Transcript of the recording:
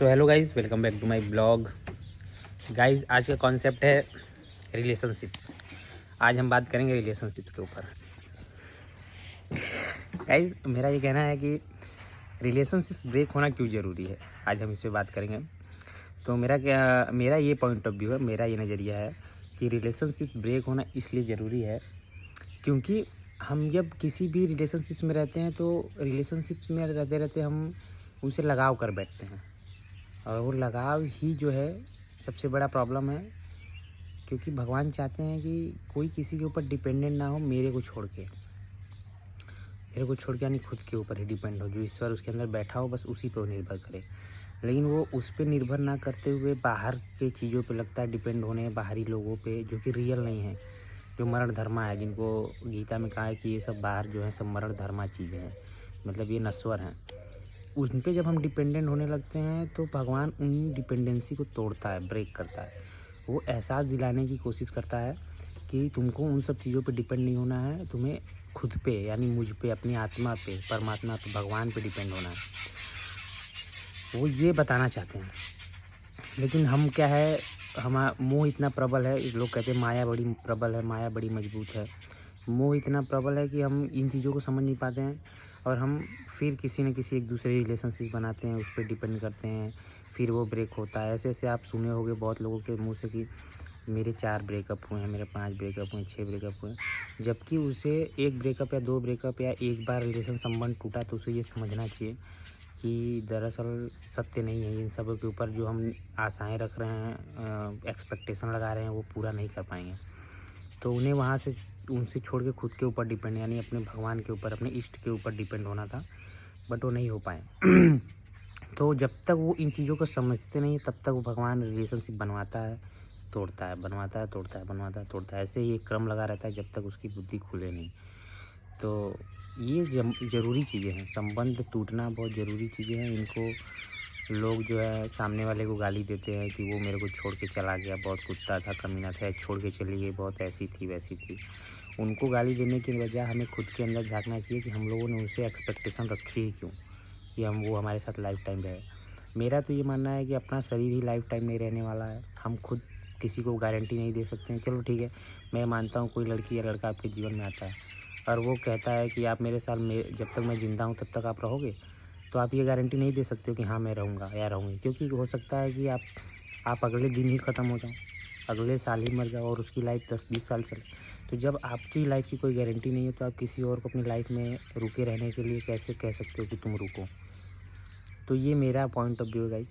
So hello guys, welcome back to my blog. Guys, आज का concept है relationships. आज हम बात करेंगे रिलेशनशिप्स के ऊपर। गाइज़, मेरा ये कहना है कि रिलेशनशिप्स ब्रेक होना क्यों ज़रूरी है, आज हम इस पे बात करेंगे। तो मेरा ये पॉइंट ऑफ व्यू है, मेरा ये नज़रिया है कि रिलेशनशिप ब्रेक होना इसलिए ज़रूरी है क्योंकि हम जब किसी भी रिलेशनशिप्स में रहते हैं तो रिलेशनशिप्स में रहते रहते हम उनसे लगाव कर बैठते हैं, और वो लगाव ही जो है सबसे बड़ा प्रॉब्लम है। क्योंकि भगवान चाहते हैं कि कोई किसी के ऊपर डिपेंडेंट ना हो, मेरे को छोड़ के यानी खुद के ऊपर ही डिपेंड हो। जो ईश्वर उसके अंदर बैठा हो बस उसी पे वो निर्भर करे। लेकिन वो उस पे निर्भर ना करते हुए बाहर के चीज़ों पे लगता है डिपेंड होने, बाहरी लोगों पे, जो कि रियल नहीं है, जो मरण धर्मा है, जिनको गीता में कहा है कि ये सब बाहर जो है सब मरण धर्मा चीज़ें हैं, मतलब ये नश्वर हैं। उन पे जब हम डिपेंडेंट होने लगते हैं तो भगवान उन डिपेंडेंसी को तोड़ता है, ब्रेक करता है। वो एहसास दिलाने की कोशिश करता है कि तुमको उन सब चीज़ों पे डिपेंड नहीं होना है, तुम्हें खुद पे यानी मुझ पे, अपनी आत्मा पे, परमात्मा पे, भगवान पे डिपेंड होना है। वो ये बताना चाहते हैं। लेकिन हम क्या है, मोह इतना प्रबल है, लोग कहते हैं माया बड़ी प्रबल है, माया बड़ी मजबूत है। मोह इतना प्रबल है कि हम इन चीज़ों को समझ नहीं पाते हैं, और हम फिर किसी न किसी एक दूसरे रिलेशनशिप बनाते हैं, उस पर डिपेंड करते हैं, फिर वो ब्रेक होता है। ऐसे ऐसे आप सुने होंगे बहुत लोगों के मुंह से कि मेरे 4 ब्रेकअप हुए हैं, मेरे 5 ब्रेकअप हुए, 6 ब्रेकअप हुए। जबकि उसे 1 ब्रेकअप या 2 ब्रेकअप या एक बार रिलेशन संबंध टूटा तो उसे ये समझना चाहिए कि दरअसल सत्य नहीं है। इन सब के ऊपर जो हम आशाएं रख रहे हैं, एक्सपेक्टेशन लगा रहे हैं, वो पूरा नहीं कर पाएंगे। तो उन्हें वहाँ से उनसे छोड़ के खुद के ऊपर डिपेंड यानी अपने भगवान के ऊपर, अपने इष्ट के ऊपर डिपेंड होना था, बट वो नहीं हो पाए। तो जब तक वो इन चीज़ों को समझते नहीं तब तक वो भगवान रिलेशनशिप बनवाता है, तोड़ता है, बनवाता है, तोड़ता है, बनवाता है, तोड़ता है। ऐसे ही एक क्रम लगा रहता है जब तक उसकी बुद्धि खुले नहीं। तो ये ज़रूरी चीज़ें हैं, संबंध टूटना बहुत ज़रूरी चीज़ें हैं। इनको लोग जो है सामने वाले को गाली देते हैं कि वो मेरे को छोड़ के चला गया, बहुत कुत्ता था, कमीना था, छोड़ के चली गई, बहुत ऐसी थी वैसी थी। उनको गाली देने की बजाय हमें खुद के अंदर झाँकना चाहिए कि हम लोगों ने उनसे एक्सपेक्टेशन रखी ही क्यों, कि वो हमारे साथ लाइफ टाइम रहे। मेरा तो ये मानना है कि अपना शरीर ही लाइफ टाइम नहीं रहने वाला है। हम खुद किसी को गारंटी नहीं दे सकते हैं। चलो ठीक है, मैं मानता हूँ कोई लड़की या लड़का आपके जीवन में आता है और वो कहता है कि आप मेरे साथ जब तक मैं ज़िंदा हूँ तब तक आप रहोगे, तो आप ये गारंटी नहीं दे सकते हो कि हाँ मैं रहूँगा या रहूँगी। क्योंकि हो सकता है कि आप अगले दिन ही ख़त्म हो जाओ, अगले साल ही मर जाओ और उसकी लाइफ 10-20 साल चले। तो जब आपकी लाइफ की कोई गारंटी नहीं है तो आप किसी और को अपनी लाइफ में रुके रहने के लिए कैसे कह सकते हो कि तुम रुको। तो ये मेरा पॉइंट ऑफ व्यू है गाइस।